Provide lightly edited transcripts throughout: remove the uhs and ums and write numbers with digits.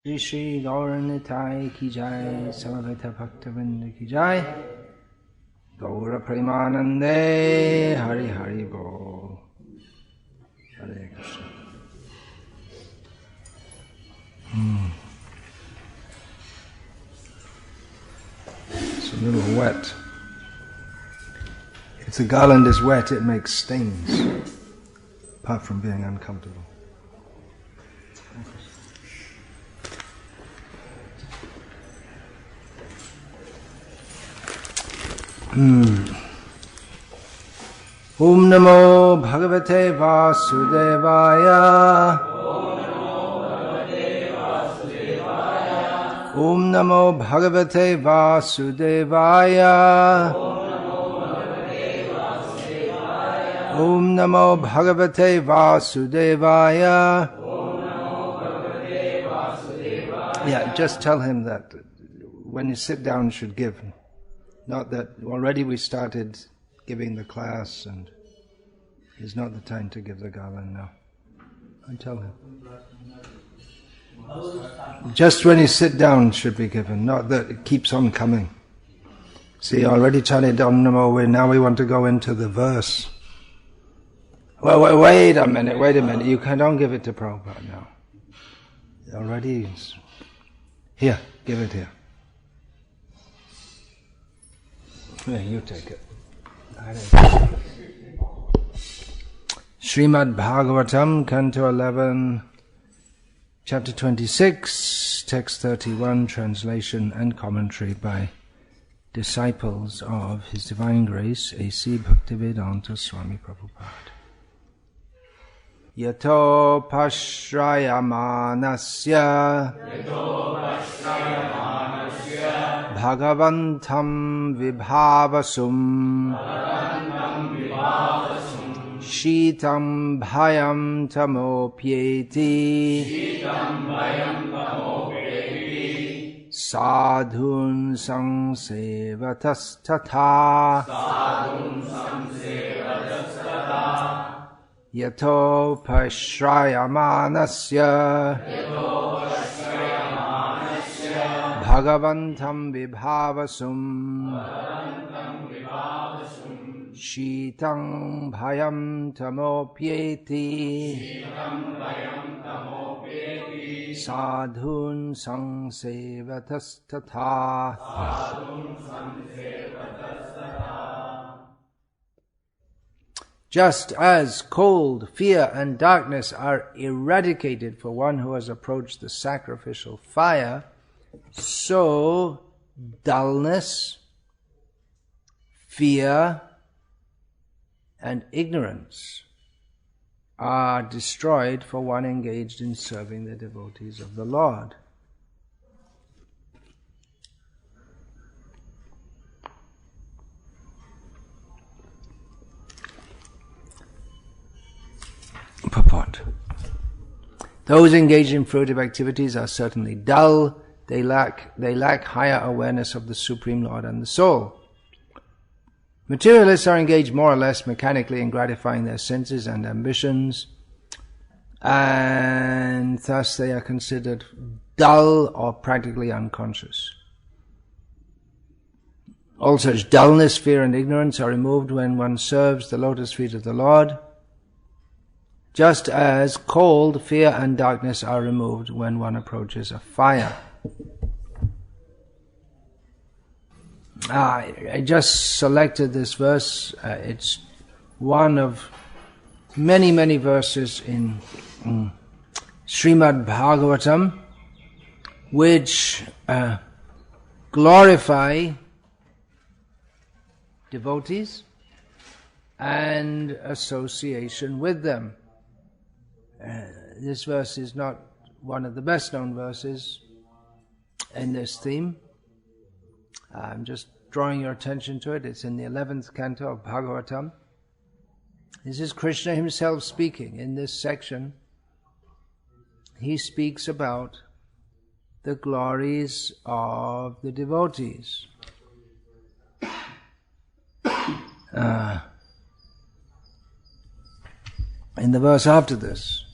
Shri Shri Gauranitai ki jai, Samaveta Bhaktavinda ki jai, Gaura Premanande, Hari Hari Bol. Hare Krishna. It's a little wet. If the garland is wet, it makes stains, apart from being uncomfortable. Om Namo Bhagavate Vasudevaya. Om Namo Bhagavate Vasudevaya. Om Namo Bhagavate Vasudevaya. Yeah, just tell him that when you sit down you should give. Not that already we started giving the class and it's not the time to give the garland now. I tell him. Just when you sit down should be given, not that it keeps on coming. See, already chanted Om Namo, now we want to go into the verse. Well, wait a minute, you don't give it to Prabhupada now. Already, here, give it here. Yeah, you take it. Srimad Bhagavatam, Canto 11, Chapter 26, Text 31, translation and commentary by disciples of His Divine Grace, A.C. Bhaktivedanta Swami Prabhupada. Yato Pashrayamanasya Bhagavantam Vibhavasum Shitam Bhayam Tamopyeti Sadhun Samsevatas Yato Pashrayamanasya Bhagavantam Vibhavasum Shitang Bhayam Tamopyeti Sadhun Samsevatas Tatha. Just as cold, fear and darkness are eradicated for one who has approached the sacrificial fire, so dullness, fear, and ignorance are destroyed for one engaged in serving the devotees of the Lord. Purport. Those engaged in fruitive activities are certainly dull. They lack higher awareness of the Supreme Lord and the soul. Materialists are engaged more or less mechanically in gratifying their senses and ambitions, and thus they are considered dull or practically unconscious. All such dullness, fear and ignorance are removed when one serves the lotus feet of the Lord, just as cold, fear and darkness are removed when one approaches a fire. I just selected this verse. It's one of many verses in Srimad Bhagavatam which glorify devotees and association with them. This verse is not one of the best known verses in this theme. I'm just drawing your attention to it. It's in the 11th canto of Bhagavatam. This is Krishna himself speaking. In this section, he speaks about the glories of the devotees. In the verse after this,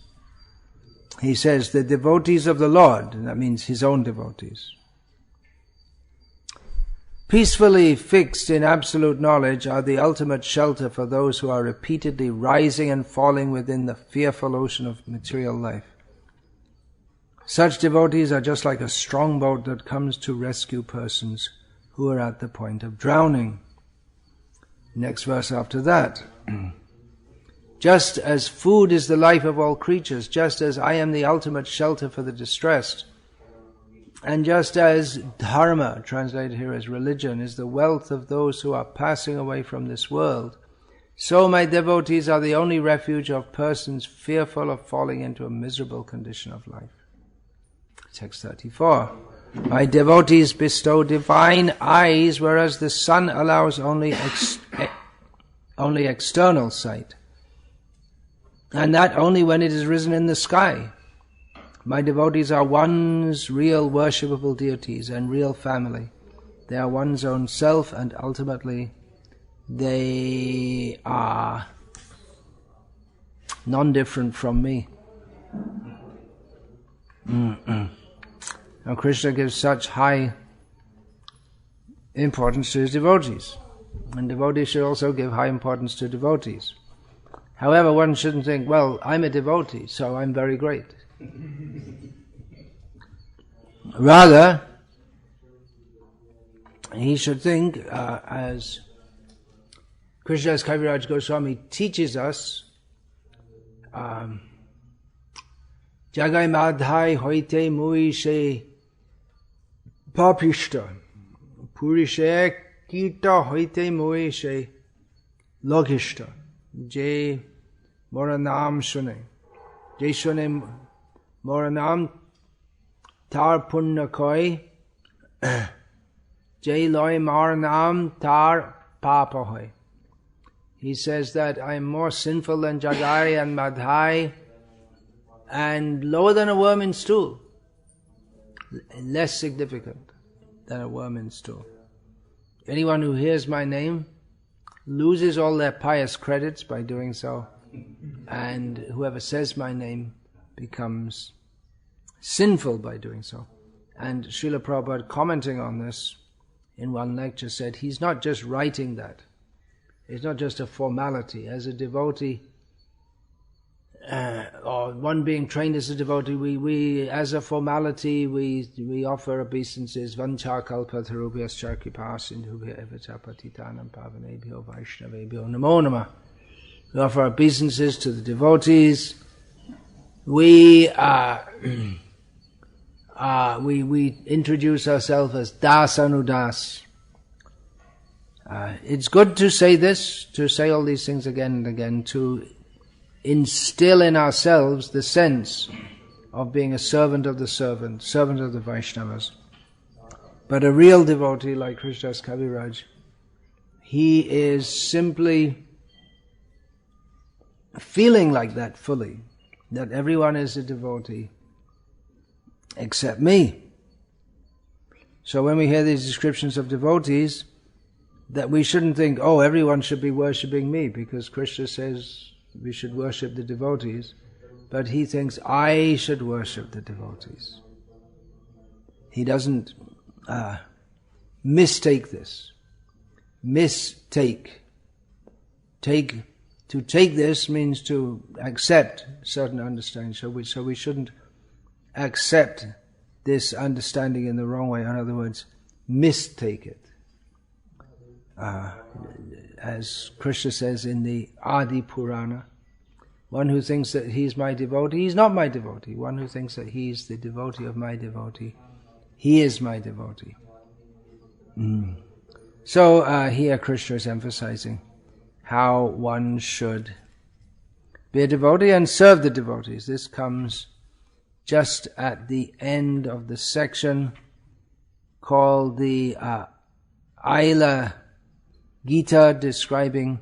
he says, the devotees of the Lord, and that means his own devotees, peacefully fixed in absolute knowledge, are the ultimate shelter for those who are repeatedly rising and falling within the fearful ocean of material life. Such devotees are just like a strong boat that comes to rescue persons who are at the point of drowning. Next verse after that. Just as food is the life of all creatures, just as I am the ultimate shelter for the distressed, and just as dharma, translated here as religion, is the wealth of those who are passing away from this world, so my devotees are the only refuge of persons fearful of falling into a miserable condition of life. Text 34. My devotees bestow divine eyes, whereas the sun allows only external sight, and that only when it is risen in the sky. My devotees are one's real worshipable deities and real family. They are one's own self, and ultimately they are non-different from me. Now Krishna gives such high importance to his devotees, and devotees should also give high importance to devotees. However, one shouldn't think, well, I'm a devotee, so I'm very great. Rather, he should think, as Krishnadas Kaviraj Goswami teaches us, Jagai Madhai Hoite Mui She Papishta Purishe Kita Hoite Mui She Logishta Je Moranam Shune Je Shune Moranam Tar Punna Koi Je Loi Maranam Tar Papa Hoi. He says that I am more sinful than Jagai and Madhai, and lower than a worm in stool, less significant than a worm in stool. Anyone who hears my name loses all their pious credits by doing so, and whoever says my name becomes sinful by doing so. And Srila Prabhupada, commenting on this in one lecture, said he's not just writing that. It's not just a formality. As a devotee, or one being trained as a devotee, we as a formality, we offer obeisances. Vancha kalpatarubhyascha kripasindhubhya evacha patitanam pavanebhyo vaishnavebhyo namo namah. We offer obeisances to the devotees. We introduce ourselves as Das Anudas. It's good to say this, to say all these things again and again, to instill in ourselves the sense of being a servant of the servant, servant of the Vaishnavas. But a real devotee like Krishnadas Kaviraj, he is simply feeling like that fully, that everyone is a devotee except me. So when we hear these descriptions of devotees, that we shouldn't think, oh, everyone should be worshipping me, because Krishna says we should worship the devotees, but he thinks I should worship the devotees. He doesn't mistake this. To take this means to accept certain understanding, so we shouldn't accept this understanding in the wrong way. In other words, mistake it. As Krishna says in the Adi Purana, one who thinks that he's my devotee, he's not my devotee. One who thinks that he's the devotee of my devotee, he is my devotee. So here Krishna is emphasizing how one should be a devotee and serve the devotees. This comes just at the end of the section called the Aila Gita, describing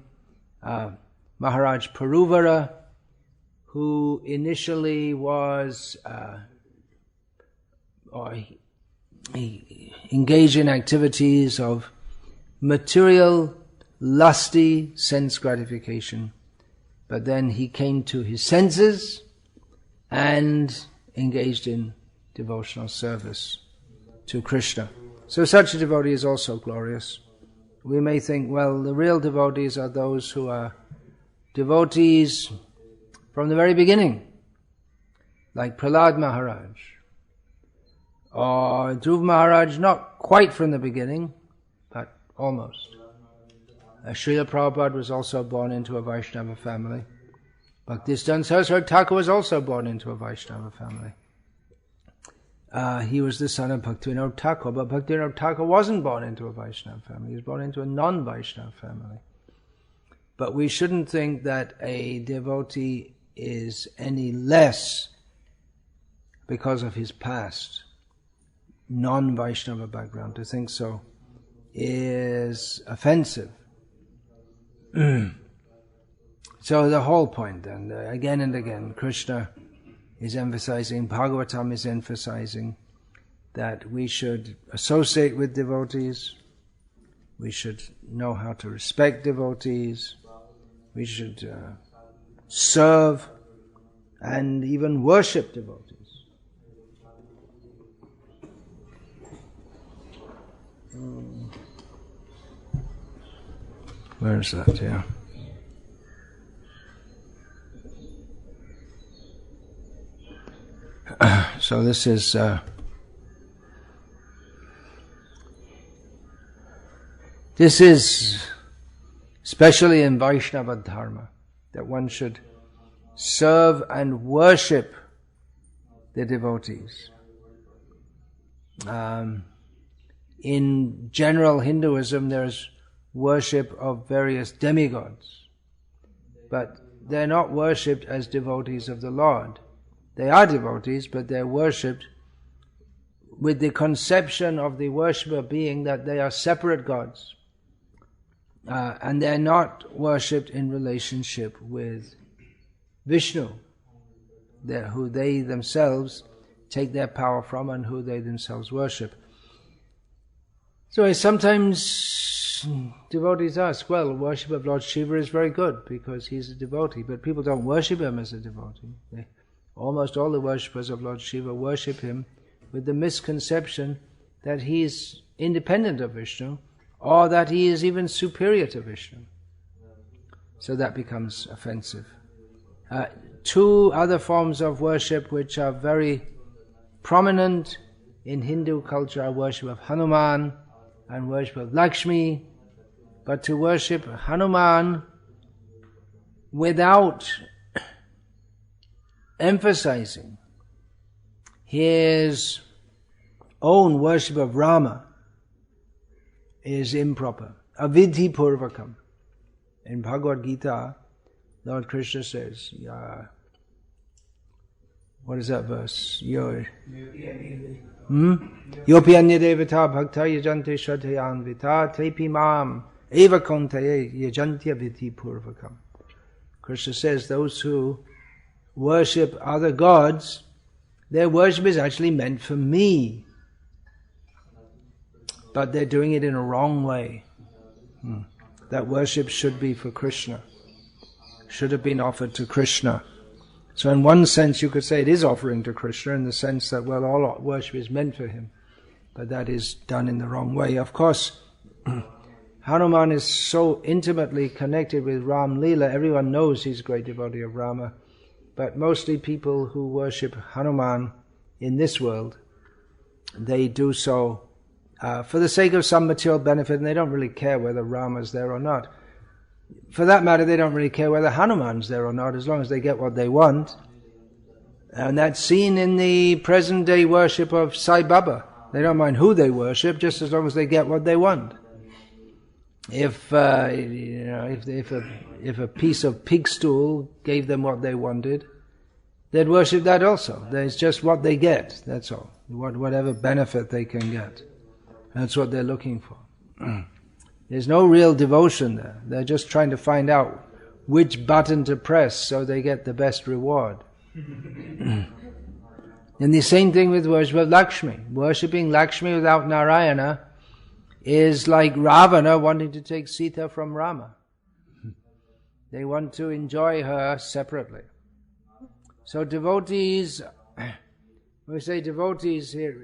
Maharaj Paruvara, who initially was he engaged in activities of material, lusty sense gratification, but then he came to his senses and engaged in devotional service to Krishna. So such a devotee is also glorious. We may think, well, the real devotees are those who are devotees from the very beginning, like Prahlad Maharaj, or Dhruv Maharaj, not quite from the beginning, but almost. Srila Prabhupada was also born into a Vaishnava family. Bhaktisiddhanta Saraswati Thakur was also born into a Vaishnava family. He was the son of Bhaktivinoda Thakur, but Bhaktivinoda Thakur wasn't born into a Vaishnava family. He was born into a non-Vaishnava family. But we shouldn't think that a devotee is any less because of his past non-Vaishnava background. To think so is offensive. So the whole point then, again and again, Krishna is emphasizing, Bhagavatam is emphasizing that we should associate with devotees, we should know how to respect devotees, we should serve and even worship devotees. Where is that? Yeah. So this is especially in Vaishnava Dharma, that one should serve and worship the devotees. In general Hinduism, there's worship of various demigods, but they're not worshipped as devotees of the Lord. They are devotees, but they're worshipped with the conception of the worshipper being that they are separate gods. And they're not worshipped in relationship with Vishnu, who they themselves take their power from and who they themselves worship. So sometimes devotees ask, well, worship of Lord Shiva is very good because he's a devotee, but people don't worship him as a devotee. Almost all the worshippers of Lord Shiva worship him with the misconception that he is independent of Vishnu or that he is even superior to Vishnu. So that becomes offensive. Two other forms of worship which are very prominent in Hindu culture are worship of Hanuman and worship of Lakshmi. But to worship Hanuman without emphasizing his own worship of Rama is improper. Avidhi purvakam. In Bhagavad Gita, Lord Krishna says, what is that verse? Yopi anya devata bhakta yajante shraddhayan vita tepi mam eva kontaye yajantya vidhi purvakam. Krishna says those who worship other gods, their worship is actually meant for me. But they're doing it in a wrong way. That worship should be for Krishna. Should have been offered to Krishna. So in one sense you could say it is offering to Krishna in the sense that, well, all worship is meant for him. But that is done in the wrong way. Of course, Hanuman is so intimately connected with Ram Leela, everyone knows he's a great devotee of Rama. But mostly people who worship Hanuman in this world, they do so for the sake of some material benefit, and they don't really care whether Rama's there or not. For that matter, they don't really care whether Hanuman's there or not, as long as they get what they want. And that's seen in the present day worship of Sai Baba. They don't mind who they worship, just as long as they get what they want. If a piece of pig stool gave them what they wanted, they'd worship that also. It's just what they get, that's all. Whatever benefit they can get. That's what they're looking for. There's no real devotion there. They're just trying to find out which button to press so they get the best reward. And the same thing with worship of Lakshmi. Worshipping Lakshmi without Narayana is like Ravana wanting to take Sita from Rama. They want to enjoy her separately. So devotees, when we say devotees here,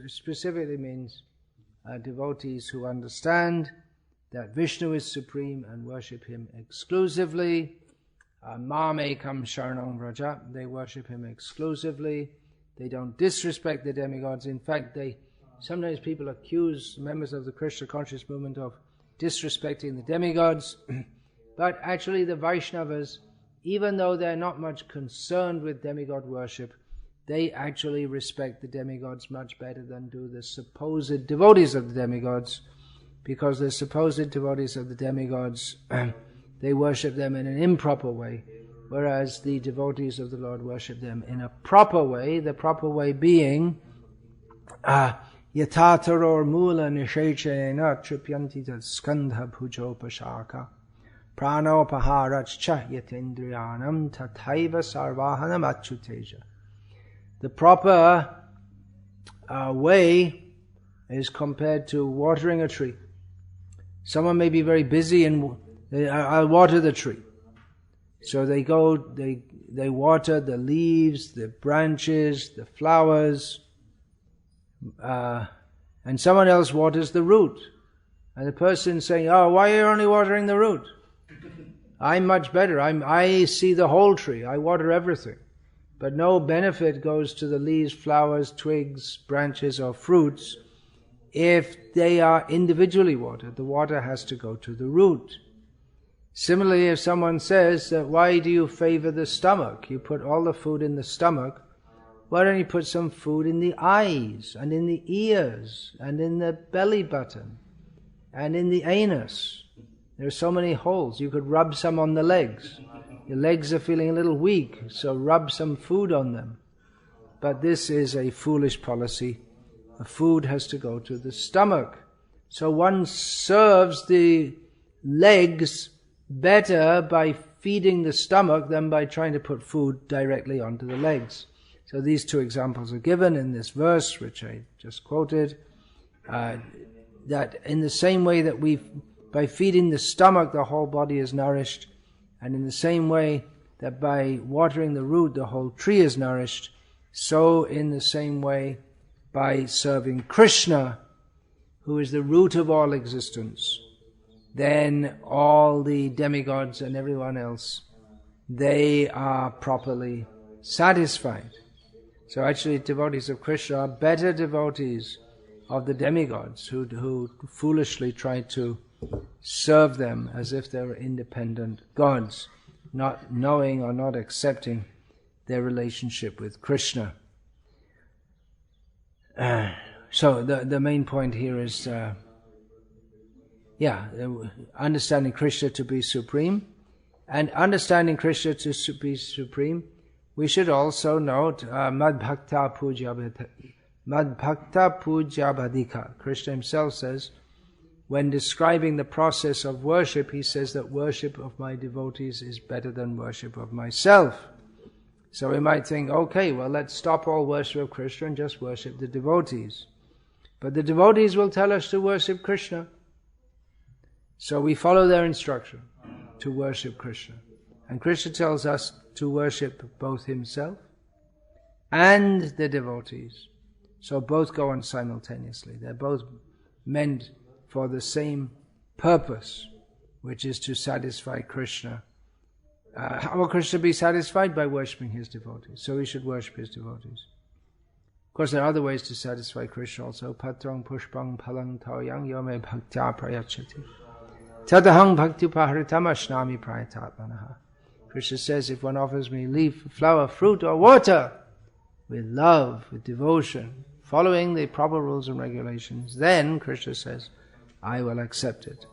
specifically means devotees who understand that Vishnu is supreme and worship him exclusively. Mam ekam sharanam vraja, they worship him exclusively. They don't disrespect the demigods. In fact, sometimes people accuse members of the Krishna conscious movement of disrespecting the demigods. But actually the Vaishnavas, even though they're not much concerned with demigod worship, they actually respect the demigods much better than do the supposed devotees of the demigods, because the supposed devotees of the demigods, they worship them in an improper way, whereas the devotees of the Lord worship them in a proper way, the proper way being Yatataror mula nishechena tripyanti tat skandha bhujopashaka pranopaharachcha yatindriyanam tathaiva sarvahanam achyuteja. The proper way is compared to watering a tree. Someone may be very busy and I'll water the tree. So they water the leaves, the branches, the flowers, and someone else waters the root. And the person saying, "Oh, why are you only watering the root? I'm much better. I see the whole tree. I water everything." But no benefit goes to the leaves, flowers, twigs, branches, or fruits if they are individually watered. The water has to go to the root. Similarly, if someone says that, "Why do you favor the stomach? You put all the food in the stomach. Why don't you put some food in the eyes, and in the ears, and in the belly button, and in the anus? There are so many holes. You could rub some on the legs. Your legs are feeling a little weak, so rub some food on them." But this is a foolish policy. The food has to go to the stomach. So one serves the legs better by feeding the stomach than by trying to put food directly onto the legs. So these two examples are given in this verse, which I just quoted, that in the same way that by feeding the stomach, the whole body is nourished, and in the same way that by watering the root, the whole tree is nourished, so in the same way, by serving Krishna, who is the root of all existence, then all the demigods and everyone else, they are properly satisfied. So actually devotees of Krishna are better devotees of the demigods who foolishly try to serve them as if they were independent gods, not knowing or not accepting their relationship with Krishna. So the main point here is understanding Krishna to be supreme, and understanding Krishna to be supreme, we should also note Madbhakta Pujabhadika. Krishna himself says, when describing the process of worship, he says that worship of my devotees is better than worship of myself. So we might think, okay, well, let's stop all worship of Krishna and just worship the devotees. But the devotees will tell us to worship Krishna. So we follow their instruction to worship Krishna. And Krishna tells us to worship both himself and the devotees. So both go on simultaneously. They're both meant for the same purpose, which is to satisfy Krishna. How will Krishna be satisfied? By worshipping his devotees. So we should worship his devotees. Of course, there are other ways to satisfy Krishna also. Patrang pushpang palang taoyang yome bhaktya prayachati. Tadahang bhakti upaharitam ashnami prayatatmanaha. Krishna says, if one offers me leaf, flower, fruit, or water with love, with devotion, following the proper rules and regulations, then, Krishna says, I will accept it.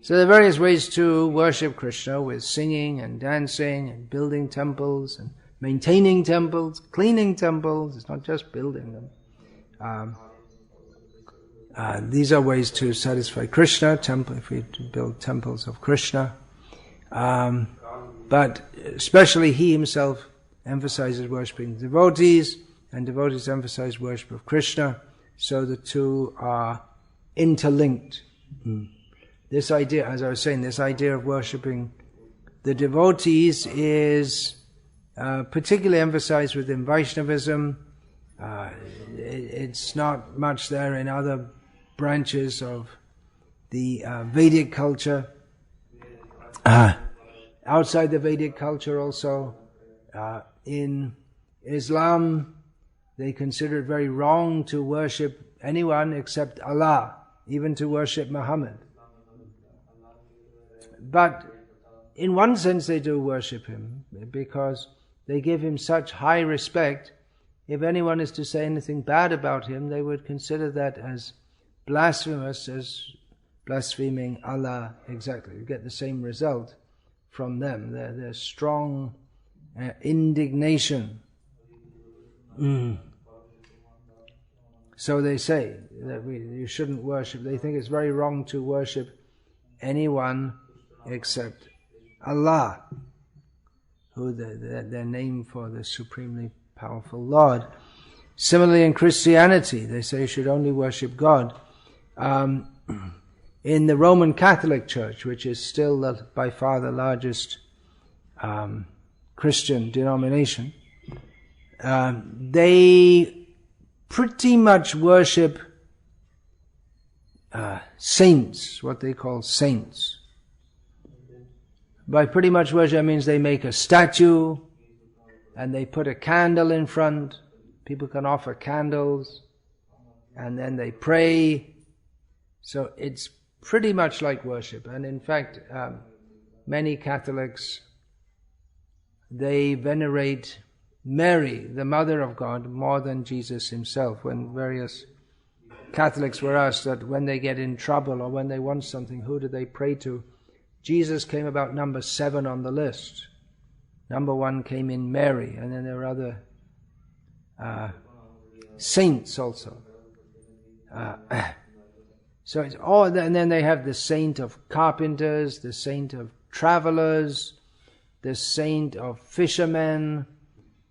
So there are various ways to worship Krishna, with singing and dancing and building temples and maintaining temples, cleaning temples. It's not just building them. These are ways to satisfy Krishna, if we build temples of Krishna. But especially he himself emphasizes worshipping devotees, and devotees emphasize worship of Krishna, so the two are interlinked. This idea, as I was saying, this idea of worshipping the devotees is particularly emphasized within Vaishnavism. It's not much there in other branches of the Vedic culture. Outside the Vedic culture also, in Islam, they consider it very wrong to worship anyone except Allah, even to worship Muhammad. But in one sense they do worship him, because they give him such high respect. If anyone is to say anything bad about him, they would consider that as blasphemous as blaspheming Allah exactly. You get the same result from them. Their strong indignation. So they say that you shouldn't worship. They think it's very wrong to worship anyone except Allah, who their name for the supremely powerful Lord. Similarly, in Christianity, they say you should only worship God. In the Roman Catholic Church, which is still by far the largest Christian denomination, they pretty much worship saints, what they call saints. By pretty much worship, that means they make a statue and they put a candle in front. People can offer candles and then they pray. So it's pretty much like worship. And in fact, many Catholics, they venerate Mary, the Mother of God, more than Jesus himself. When various Catholics were asked that when they get in trouble or when they want something, who do they pray to? Jesus came about number 7 on the list. Number 1 came in Mary, and then there were other saints also. So it's all, and then they have the saint of carpenters, the saint of travelers, the saint of fishermen,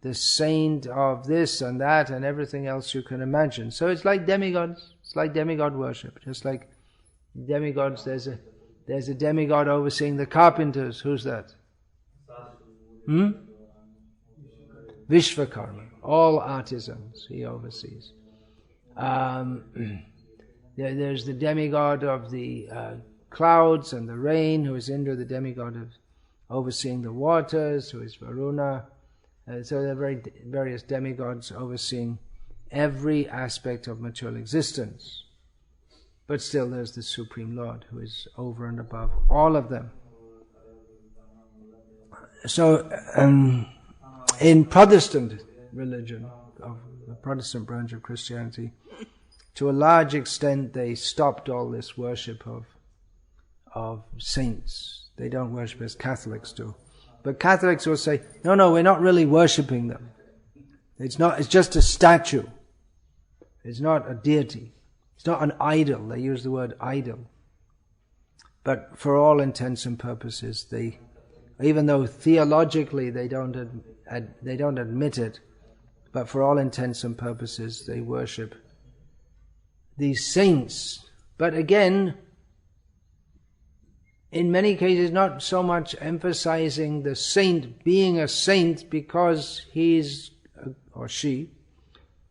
the saint of this and that and everything else you can imagine. So it's like demigods. It's like demigod worship. Just like demigods, there's a demigod overseeing the carpenters. Who's that? Vishvakarma. All artisans he oversees. There's the demigod of the clouds and the rain, who is Indra, the demigod of overseeing the waters, who is Varuna. So there are various demigods overseeing every aspect of material existence. But still there's the Supreme Lord, who is over and above all of them. So in Protestant religion, of the Protestant branch of Christianity, to a large extent they stopped all this worship of saints. They don't worship as Catholics do. But Catholics will say, no, we're not really worshipping them. It's just a statue. It's not a deity. It's not an idol. They use the word idol. But for all intents and purposes, even though theologically they don't admit it, but for all intents and purposes they worship these saints. But again, in many cases, not so much emphasizing the saint being a saint because he's or she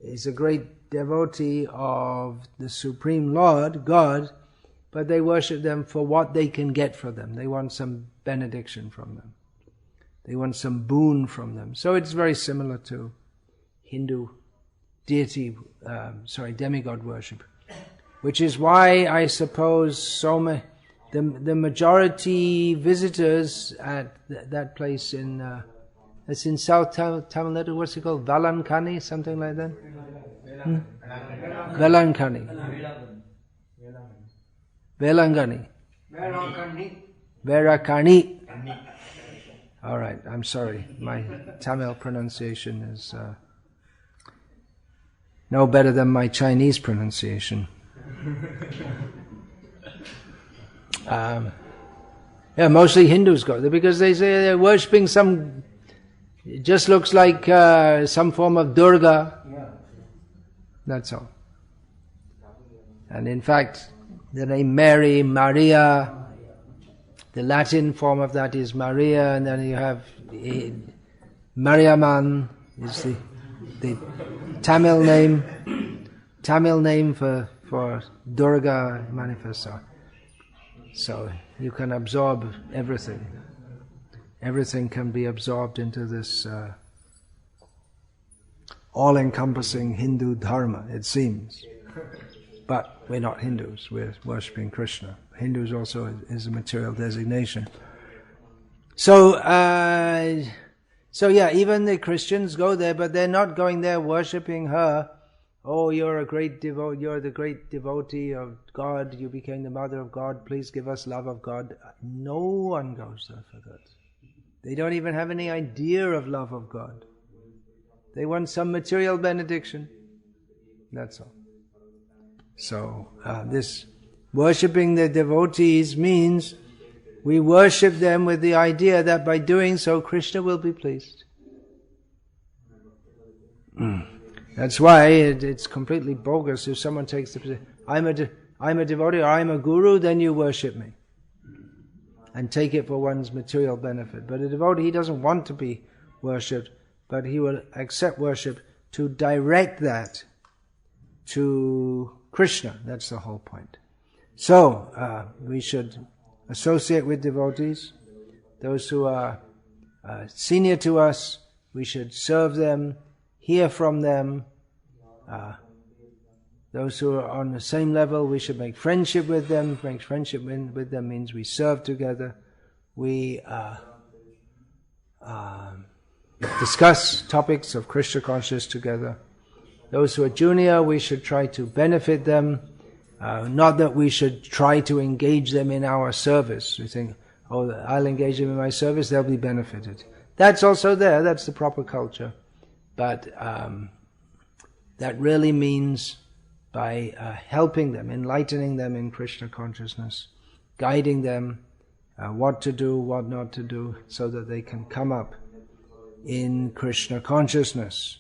is a great devotee of the Supreme Lord, God, but they worship them for what they can get from them. They want some benediction from them. They want some boon from them. So it's very similar to Hindu demigod worship, which is why I suppose the majority visitors at that place it's in South Tamil Nadu, what's it called? Valankani, something like that? Velankani. Velangani. Verakani. All right, I'm sorry. My Tamil pronunciation is no better than my Chinese pronunciation. Mostly Hindus go there because they say they're worshipping some. It just looks like some form of Durga. That's all. And in fact, the name Mary, Maria, the Latin form of that is Maria, and then you have Mariamman is the Tamil name for Durga manifesto. So you can absorb everything. Everything can be absorbed into this all-encompassing Hindu dharma, it seems. But we're not Hindus, we're worshipping Krishna. Hindus also is a material designation. So even the Christians go there, but they're not going there worshipping her. Oh, you're the great devotee of God, you became the mother of God, please give us love of God. No one goes there for that. They don't even have any idea of love of God. They want some material benediction. That's all. So this worshipping the devotees means we worship them with the idea that by doing so Krishna will be pleased. That's why it's completely bogus if someone takes the position, I'm a devotee or I'm a guru, then you worship me. And take it for one's material benefit. But a devotee, he doesn't want to be worshipped, but he will accept worship to direct that to Krishna. That's the whole point. So, we should associate with devotees. Those who are senior to us, we should serve them, hear from them. Those who are on the same level, we should make friendship with them. Make friendship with them means we serve together. We discuss topics of Krishna consciousness together. Those who are junior, we should try to benefit them. Not that we should try to engage them in our service. We think, oh, I'll engage them in my service, they'll be benefited. That's also there, that's the proper culture. But that really means by helping them, enlightening them in Krishna consciousness, guiding them what to do, what not to do, so that they can come up in Krishna consciousness.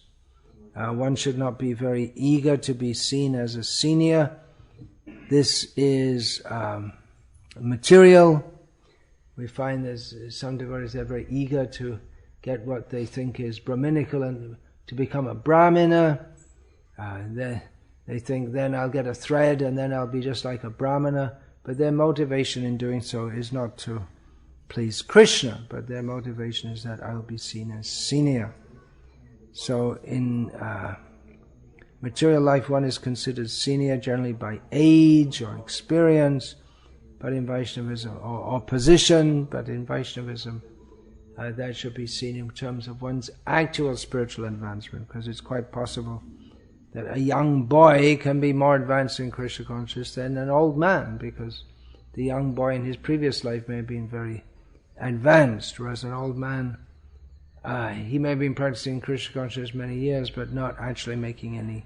One should not be very eager to be seen as a senior. This is material. We find there's some devotees, they're very eager to get what they think is Brahminical and to become a Brahmana. They think then I'll get a thread and then I'll be just like a Brahmana. But their motivation in doing so is not to please Krishna, but their motivation is that I'll be seen as senior. So in material life one is considered senior generally by age or experience, but in Vaishnavism, or position, but in Vaishnavism that should be seen in terms of one's actual spiritual advancement, because it's quite possible that a young boy can be more advanced in Krishna consciousness than an old man, because the young boy in his previous life may have been very advanced, whereas an old man, he may have been practicing Krishna consciousness many years, but not actually making any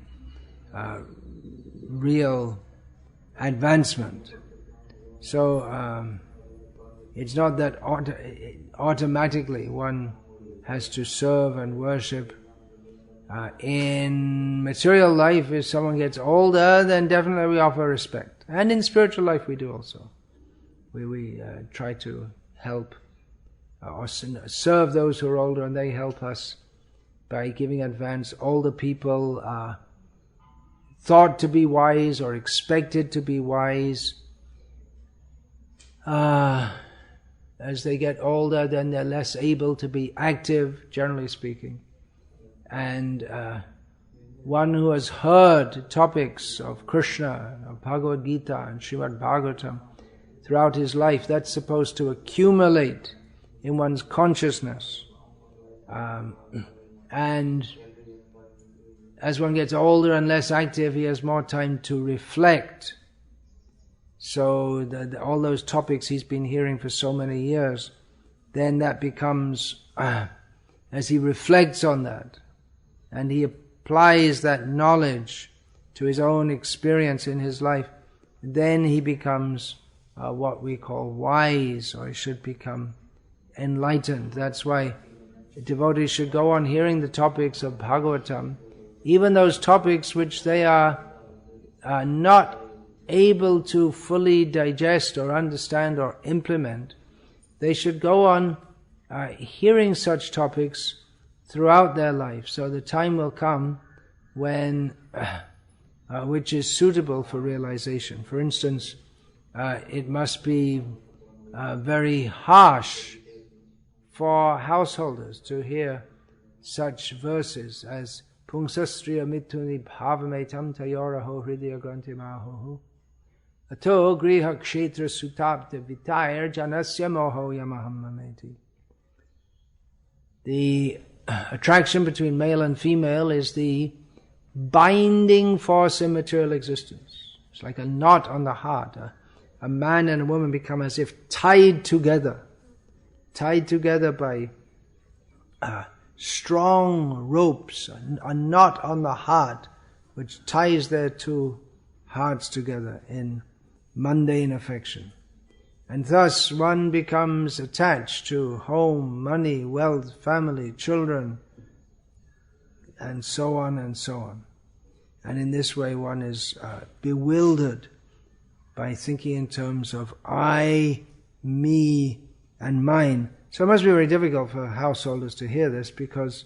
real advancement. So it's not that automatically one has to serve and worship. In material life, if someone gets older, then definitely we offer respect. And in spiritual life we do also. We try to help or serve those who are older, and they help us by giving advance. Older people are thought to be wise or expected to be wise. As they get older, then they're less able to be active, generally speaking. And one who has heard topics of Krishna, of Bhagavad Gita and Srimad Bhagavatam throughout his life, that's supposed to accumulate in one's consciousness. And as one gets older and less active, he has more time to reflect. So all those topics he's been hearing for so many years, then that becomes, as he reflects on that, and he applies that knowledge to his own experience in his life, then he becomes what we call wise, or he should become enlightened. That's why devotees should go on hearing the topics of Bhagavatam, even those topics which they are not able to fully digest or understand or implement. They should go on hearing such topics throughout their life. So the time will come when, which is suitable for realization. For instance, it must be very harsh for householders to hear such verses as Pungsastriya mituni bhavametam tayoraho hridaya grantimahohu ato griha kshetra sutapta vitayar janasya moho yamahammameti. The attraction between male and female is the binding force in material existence. It's like a knot on the heart. A man and a woman become as if tied together by strong ropes, a knot on the heart which ties their two hearts together in mundane affection. And thus one becomes attached to home, money, wealth, family, children, and so on and so on. And in this way one is bewildered by thinking in terms of I, me, and mine. So it must be very difficult for householders to hear this, because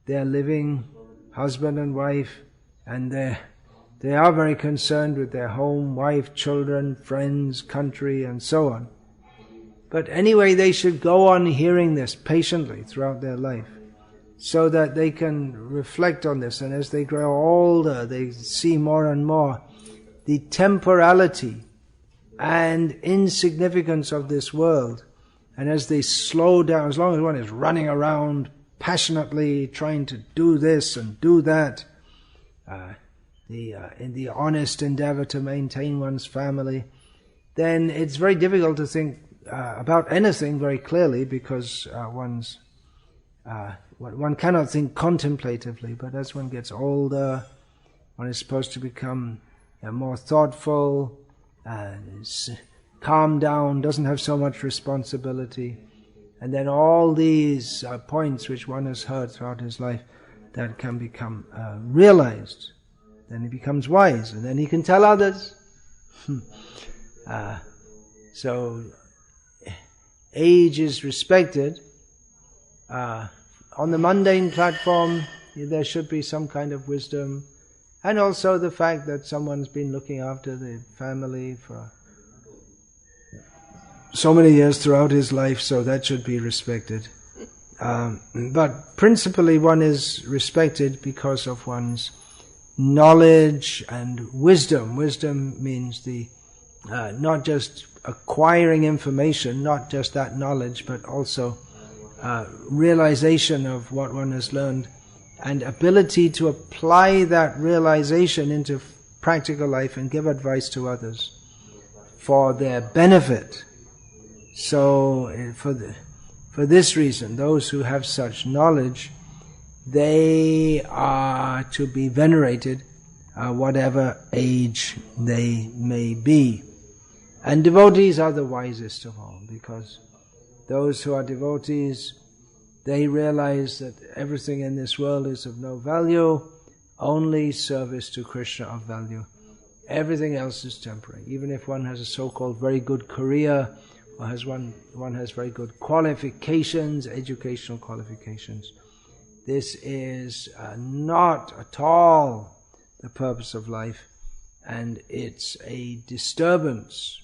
they're living husband and wife, and they are very concerned with their home, wife, children, friends, country, and so on. But anyway, they should go on hearing this patiently throughout their life, so that they can reflect on this, and as they grow older, they see more and more the temporality and insignificance of this world. And as they slow down, as long as one is running around passionately trying to do this and do that, in the honest endeavor to maintain one's family, then it's very difficult to think about anything very clearly, because one cannot think contemplatively. But as one gets older, one is supposed to become more thoughtful, calm down, doesn't have so much responsibility. And then all these points which one has heard throughout his life, that can become realized. Then he becomes wise, and then he can tell others. So age is respected. On the mundane platform, there should be some kind of wisdom, and also the fact that someone's been looking after the family for so many years throughout his life, so that should be respected. But principally one is respected because of one's knowledge and wisdom. Wisdom means the not just acquiring information, not just that knowledge, but also realization of what one has learned, and ability to apply that realization into practical life and give advice to others for their benefit. So for this reason, those who have such knowledge, they are to be venerated, whatever age they may be. And devotees are the wisest of all, because those who are devotees, they realize that everything in this world is of no value, only service to Krishna of value. Everything else is temporary. Even if one has a so-called very good career, or one has very good qualifications, educational qualifications, this is not at all the purpose of life, and it's a disturbance.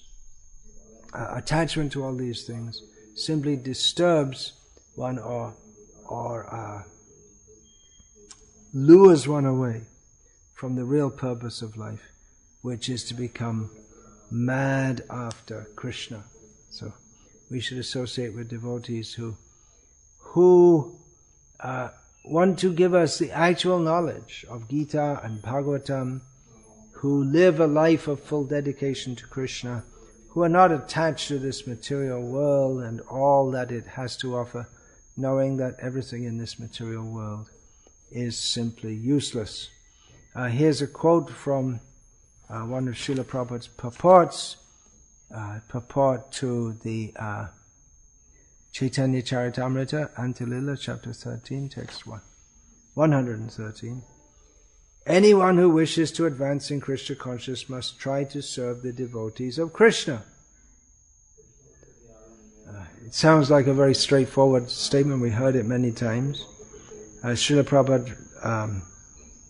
Attachment to all these things simply disturbs one, or lures one away from the real purpose of life, which is to become mad after Krishna. So we should associate with devotees who want to give us the actual knowledge of Gita and Bhagavatam, who live a life of full dedication to Krishna, who are not attached to this material world and all that it has to offer, knowing that everything in this material world is simply useless. Here's a quote from one of Srila Prabhupada's purports, purport to the Chaitanya Charitamrita, Antilila, chapter 13, text 113. Anyone who wishes to advance in Krishna consciousness must try to serve the devotees of Krishna. It sounds like a very straightforward statement, we heard it many times. Srila Prabhupada,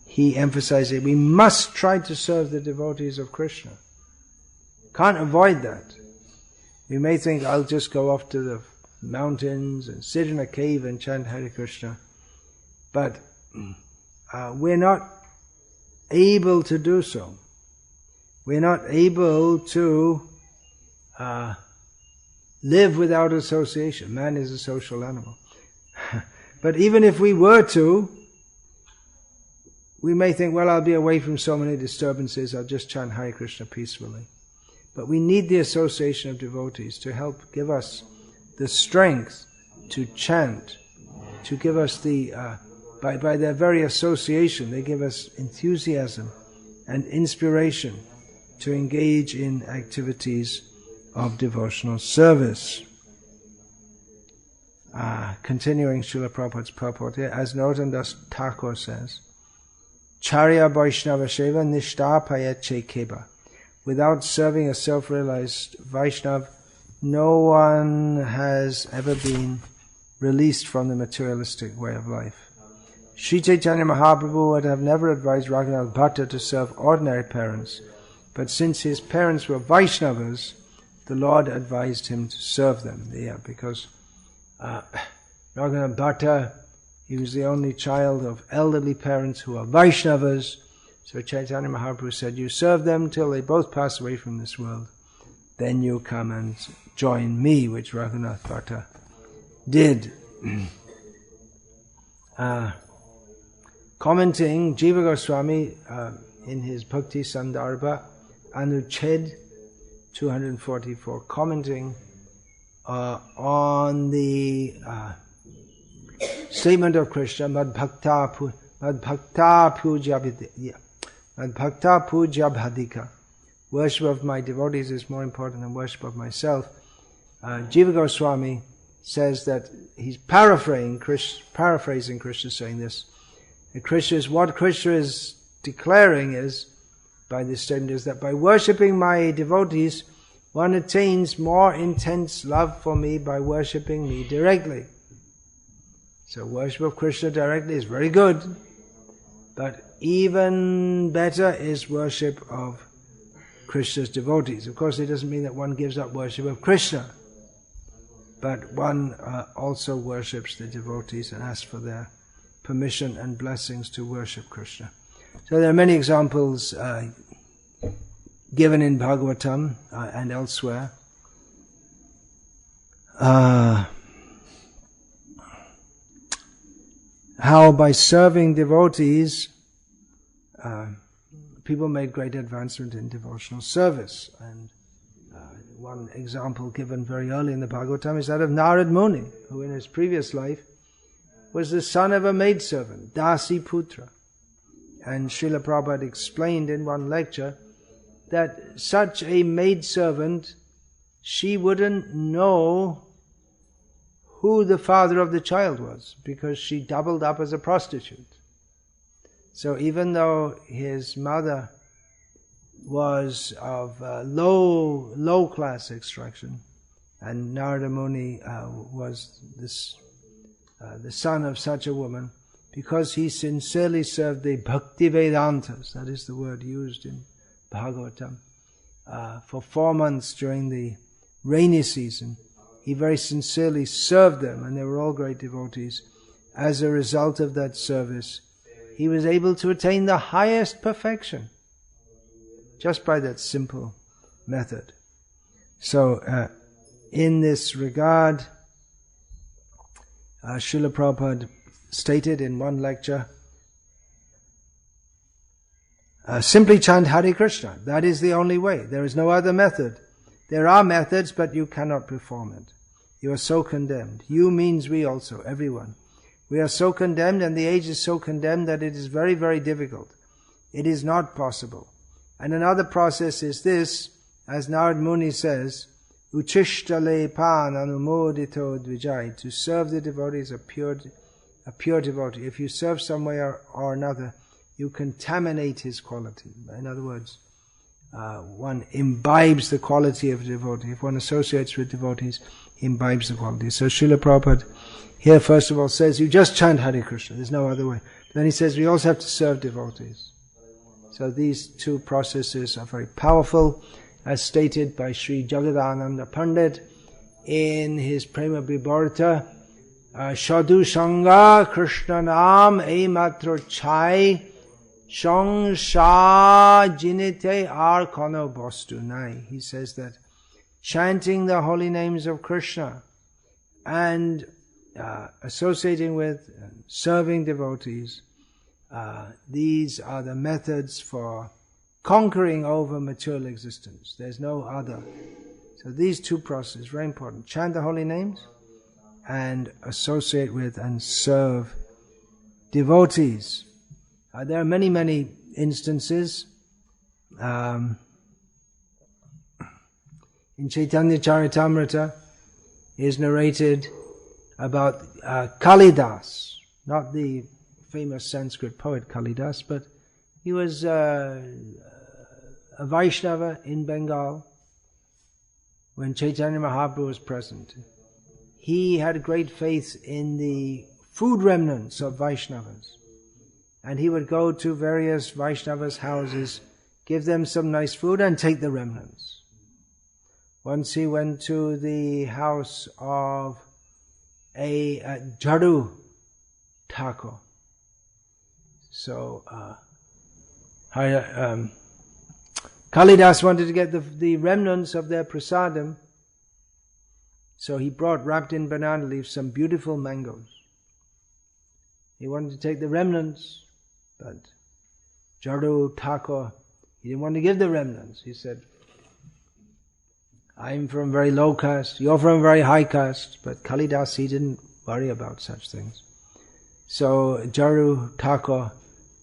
he emphasized that we must try to serve the devotees of Krishna. Can't avoid that. We may think, I'll just go off to the mountains and sit in a cave and chant Hare Krishna. But we're not able to do so. We're not able to live without association. Man is a social animal. But even if we were to, we may think, well, I'll be away from so many disturbances, I'll just chant Hare Krishna peacefully. But we need the association of devotees to help give us the strength to chant, to give us the, by their very association, they give us enthusiasm and inspiration to engage in activities of devotional service. Continuing Srila Prabhupada's purport here, as Narottam Thakur says, Charya Vaishnava Sheva Nishtapaya Chekeba. Without serving a self-realized Vaishnav, no one has ever been released from the materialistic way of life. Sri Chaitanya Mahaprabhu would have never advised Raghunath Bhatta to serve ordinary parents, but since his parents were Vaishnavas, the Lord advised him to serve them. Yeah, because Raghunath Bhatta, he was the only child of elderly parents who are Vaishnavas. So Chaitanya Mahaprabhu said, you serve them till they both pass away from this world. Then you come and join me, which Raghunath Bhatta did. Commenting, Jiva Goswami, in his Bhakti Sandarbha, Anuched 244, commenting on the statement of Krishna, Madbhakta Puja Bhadika. Worship of my devotees is more important than worship of myself. Jiva Goswami says that he's paraphrasing Krishna saying this. What Krishna is declaring is, by this statement, is that by worshipping my devotees, one attains more intense love for me by worshipping me directly. So worship of Krishna directly is very good, but even better is worship of Krishna's devotees. Of course, it doesn't mean that one gives up worship of Krishna, but one also worships the devotees and asks for their permission and blessings to worship Krishna. So there are many examples given in Bhagavatam and elsewhere. How by serving devotees, people made great advancement in devotional service. And one example given very early in the Bhagavatam is that of Narad Muni, who in his previous life was the son of a maidservant, Dasi Putra. And Srila Prabhupada explained in one lecture that such a maidservant, she wouldn't know who the father of the child was, because she doubled up as a prostitute. So even though his mother was of low class extraction, and Narada Muni was the son of such a woman, because he sincerely served the Bhakti Vedantas, that is the word used in Bhagavatam, for 4 months during the rainy season, he very sincerely served them, and they were all great devotees. As a result of that service, he was able to attain the highest perfection, just by that simple method. So, in this regard, Srila Prabhupada stated in one lecture, simply chant Hare Krishna. That is the only way. There is no other method. There are methods, but you cannot perform it. You are so condemned. You means we also, everyone. We are so condemned, and the age is so condemned that it is very, very difficult. It is not possible. And another process is this, as Narad Muni says, Uchishtale pan anumodito dvijai. To serve the devotee is a pure devotee. If you serve some way or another, you contaminate his quality. In other words, one imbibes the quality of a devotee. If one associates with devotees, he imbibes the quality. So Srila Prabhupada here first of all says you just chant Hare Krishna, there's no other way. Then he says we also have to serve devotees. So these two processes are very powerful, as stated by Sri Jagadananda Pandit in his Prema Vibharta, Sadhu Sangha Krishna Nam Eimatro Chai Shong Sha Jinite Ar Kono Bostu Nai. He says that chanting the holy names of Krishna and associating with and serving devotees, these are the methods for conquering over material existence. There's no other. So these two processes, very important. Chant the holy names and associate with and serve devotees. There are many, many instances. In Chaitanya Charitamrita is narrated about Kalidas, not the famous Sanskrit poet Kalidas, but he was a Vaishnava in Bengal when Chaitanya Mahaprabhu was present. He had great faith in the food remnants of Vaishnavas, and he would go to various Vaishnavas' houses, give them some nice food and take the remnants. Once he went to the house of a Jadu Thakur. So Kalidas wanted to get the remnants of their prasadam, so he brought, wrapped in banana leaves, some beautiful mangoes. He wanted to take the remnants, but Jadu Thakur, he didn't want to give the remnants. He said, I'm from very low caste, you're from very high caste. But Kalidas, he didn't worry about such things. So Jadu Thakur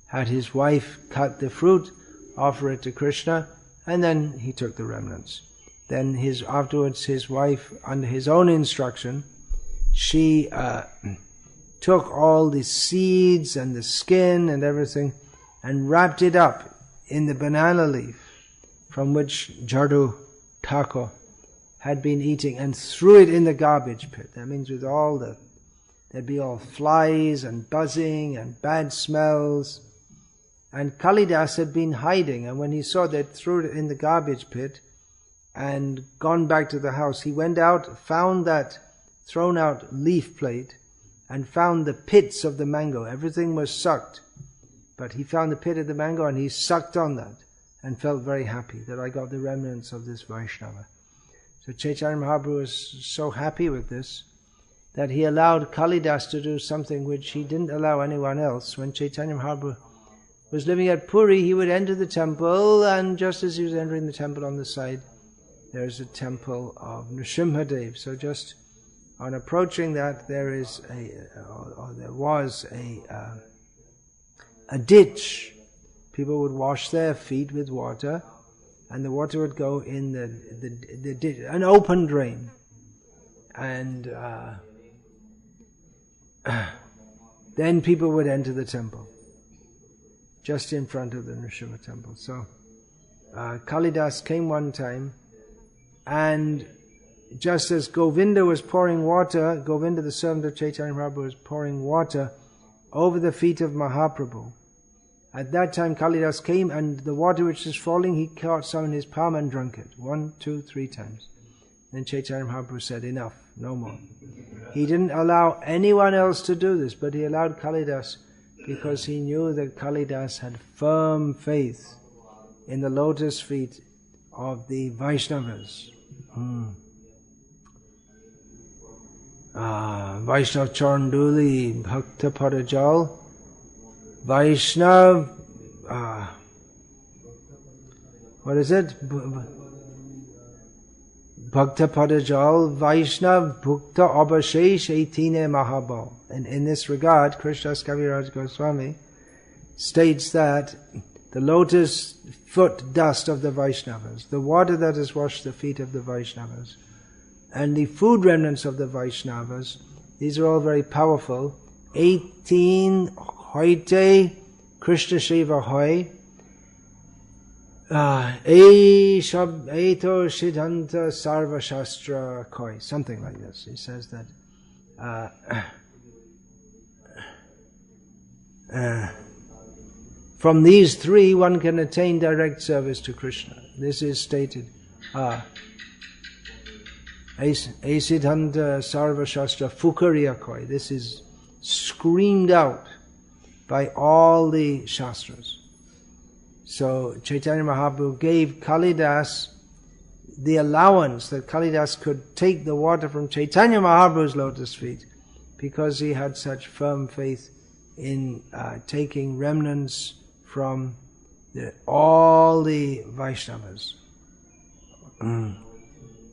had his wife cut the fruit, offer it to Krishna, and then he took the remnants. Then afterwards his wife, under his own instruction, she took all the seeds and the skin and everything and wrapped it up in the banana leaf from which Jadu Thakur had been eating, and threw it in the garbage pit. That means with there'd be all flies and buzzing and bad smells. And Kalidas had been hiding, and when he saw that, threw it in the garbage pit and gone back to the house. He went out, found that thrown out leaf plate, and found the pits of the mango. Everything was sucked, but he found the pit of the mango and he sucked on that and felt very happy that I got the remnants of this Vaishnava. So Chaitanya Mahaprabhu was so happy with this that he allowed Kalidas to do something which he didn't allow anyone else. When Chaitanya Mahaprabhu was living at Puri, he would enter the temple, and just as he was entering the temple, on the side there's a temple of Nrsimhadev. So just on approaching that, there was a ditch. People would wash their feet with water, and the water would go in the ditch, an open drain. And then people would enter the temple, just in front of the Nrsimha temple. So Kalidas came one time, and just as Govinda was pouring water, Govinda, the servant of Chaitanya Mahaprabhu, was pouring water over the feet of Mahaprabhu. At that time Kalidas came, and the water which was falling, he caught some in his palm and drank it. 1, 2, 3 times. Then Chaitanya Mahaprabhu said, enough, no more. He didn't allow anyone else to do this, but he allowed Kalidas because he knew that Kalidas had firm faith in the lotus feet of the Vaishnavas. Vaishnav Charnduli Bhakta Padajal, Vaishnav, what is it? Bhakta Padajal, Vaishnav Bhukta Abhashesh Eitine Mahabal. And in this regard, Krishnadas Kaviraj Goswami states that the lotus foot dust of the Vaishnavas, the water that has washed the feet of the Vaishnavas, and the food remnants of the Vaishnavas, these are all very powerful. 18 Hoite Krishna Shiva Hoy Eito Siddhanta Sarva Shastra Koi, something like this. He says that From these three, one can attain direct service to Krishna. This is stated. Asidhanta Sarva Shastra Fukariyakoi. This is screamed out by all the Shastras. So Chaitanya Mahaprabhu gave Kalidas the allowance that Kalidas could take the water from Chaitanya Mahaprabhu's lotus feet because he had such firm faith in taking remnants from all the Vaishnavas.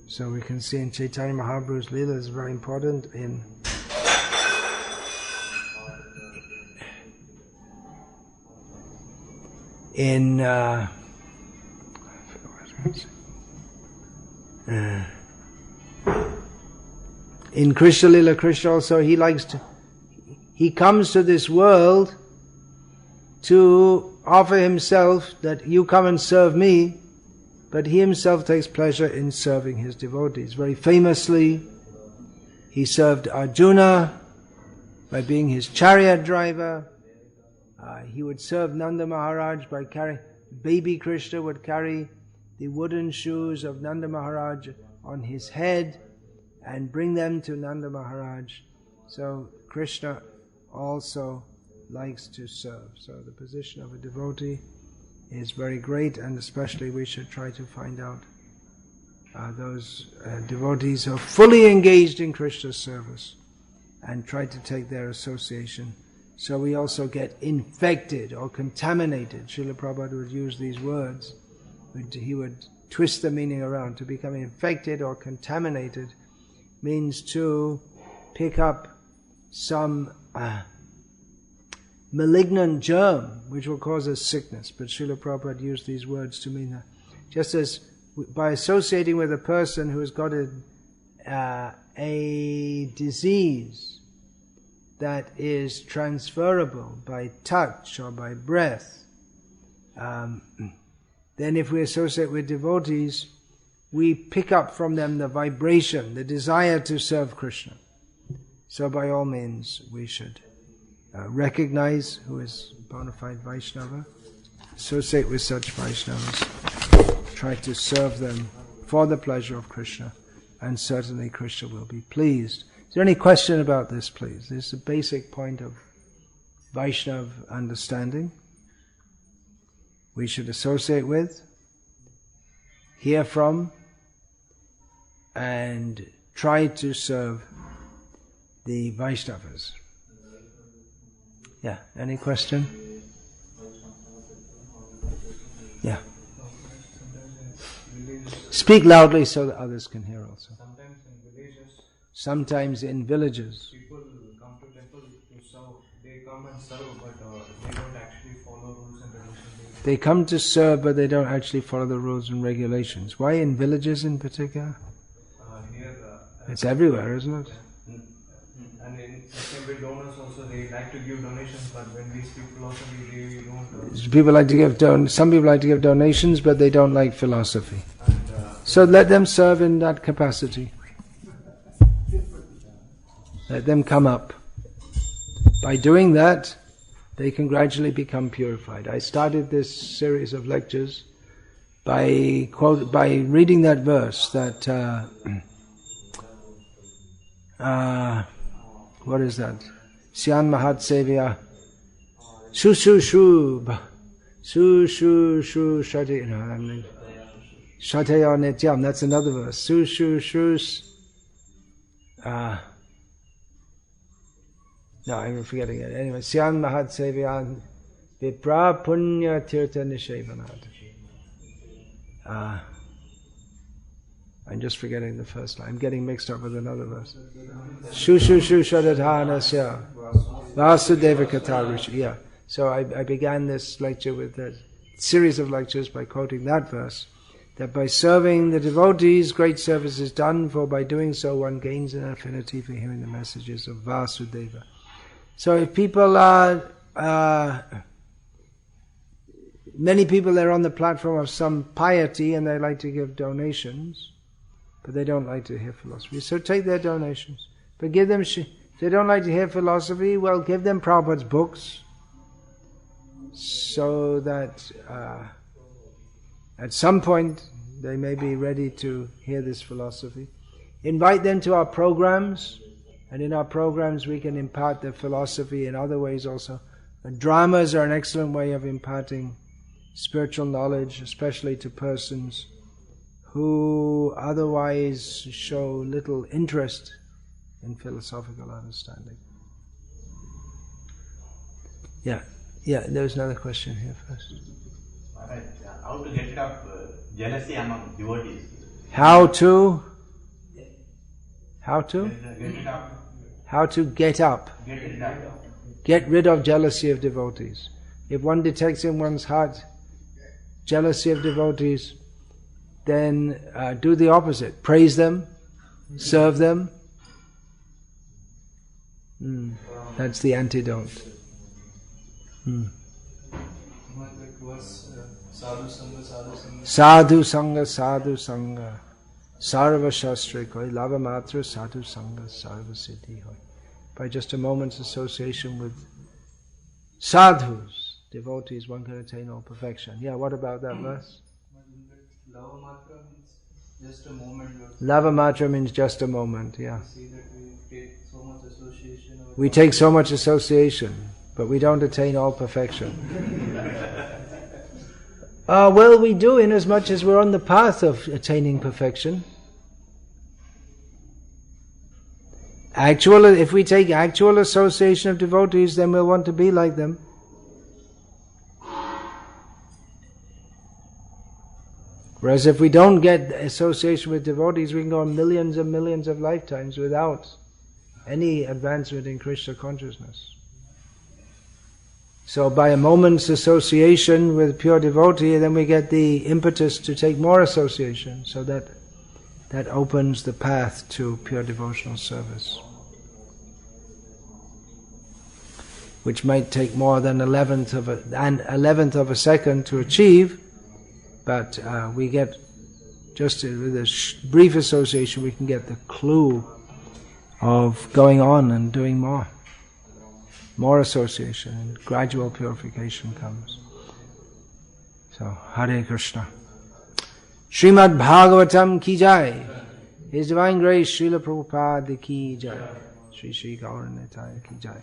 So we can see in Chaitanya Mahaprabhu's Leela is very important in Krishna Lila, Krishna also, he comes to this world to offer himself that you come and serve me, but he himself takes pleasure in serving his devotees. Very famously, he served Arjuna by being his chariot driver. He would serve Nanda Maharaj by carrying, baby Krishna would carry the wooden shoes of Nanda Maharaj on his head and bring them to Nanda Maharaj. So Krishna also likes to serve. So the position of a devotee is very great, and especially we should try to find out those devotees who are fully engaged in Krishna's service and try to take their association. So we also get infected or contaminated. Srila Prabhupada would use these words. He would twist the meaning around. To become infected or contaminated means to pick up some malignant germ which will cause us sickness. But Srila Prabhupada used these words to mean that. Just as by associating with a person who has got a disease that is transferable by touch or by breath, then if we associate with devotees, we pick up from them the vibration, the desire to serve Krishna. So by all means we should recognize who is bona fide Vaishnava, associate with such Vaishnavas, try to serve them for the pleasure of Krishna, and certainly Krishna will be pleased. Is there any question about this, please? This is a basic point of Vaishnava understanding. We should associate with, hear from, and try to serve the Vaishnavas. Yeah, any question? Yeah. Speak loudly so that others can hear also. Sometimes in villages. People come to temple to serve. They come and serve, but they don't actually follow rules and regulations. They come to serve, but they don't actually follow the rules and regulations. Why in villages in particular? It's everywhere, isn't it? And in the same way, donors also, they like to give donations, but when we speak philosophy, they don't. People like to give some people like to give donations, but they don't like philosophy. So let them serve in that capacity. Let them come up. By doing that, they can gradually become purified. I started this series of lectures by reading that verse that what is that? Syan Mahat Sevya Su Su Shu Su Shu Shu Shate Shateya Nityam. That's another verse. Su Shu Shu. No, I'm forgetting it. Anyway, Syan Mahat Sevyan Vipra Punya Tirtha Nishevanat. I'm just forgetting the first line. I'm getting mixed up with another verse. Shu Shu Shu Shadadhanasya Vasudeva Katharushi. Yeah. So I began this lecture with a series of lectures by quoting that verse. That by serving the devotees, great service is done, for by doing so one gains an affinity for hearing the messages of Vasudeva. So if people are, many people are on the platform of some piety and they like to give donations, but they don't like to hear philosophy. So take their donations. But give them, if they don't like to hear philosophy, well, give them Prabhupada's books. so that at some point they may be ready to hear this philosophy. Invite them to our programs, and in our programs we can impart the philosophy in other ways also. And dramas are an excellent way of imparting spiritual knowledge, especially to persons who otherwise show little interest in philosophical understanding. Yeah, there's another question here first. How to get rid of jealousy among devotees? How to get rid of jealousy of devotees. If one detects in one's heart jealousy of devotees, then do the opposite. Praise them, serve them. That's the antidote. Sadhu Sangha, Sadhu Sangha, Sarva Shastra Koi, Lava Matra, Sadhu Sangha, Sarva Siddhi Hoi. By just a moment's association with sadhus, devotees, one can attain all perfection. Yeah, what about that verse? Lava Matra means just a moment. Lava Matra means just a moment, yeah. We see that we take so much association. We take so much association, but we don't attain all perfection. Well, we do inasmuch as we're on the path of attaining perfection. If we take actual association of devotees, then we'll want to be like them. Whereas if we don't get association with devotees, we can go on millions and millions of lifetimes without any advancement in Krishna consciousness. So by a moment's association with pure devotee, then we get the impetus to take more association, so that opens the path to pure devotional service, which might take more than an 11th of a second to achieve, but we get, just with a brief association, we can get the clue of going on and doing more. More association, and gradual purification comes. So, Hare Krishna. Srimad Bhagavatam ki jai. His Divine Grace, Srila Prabhupada ki jai. Shri Gaura Nitai ki jai.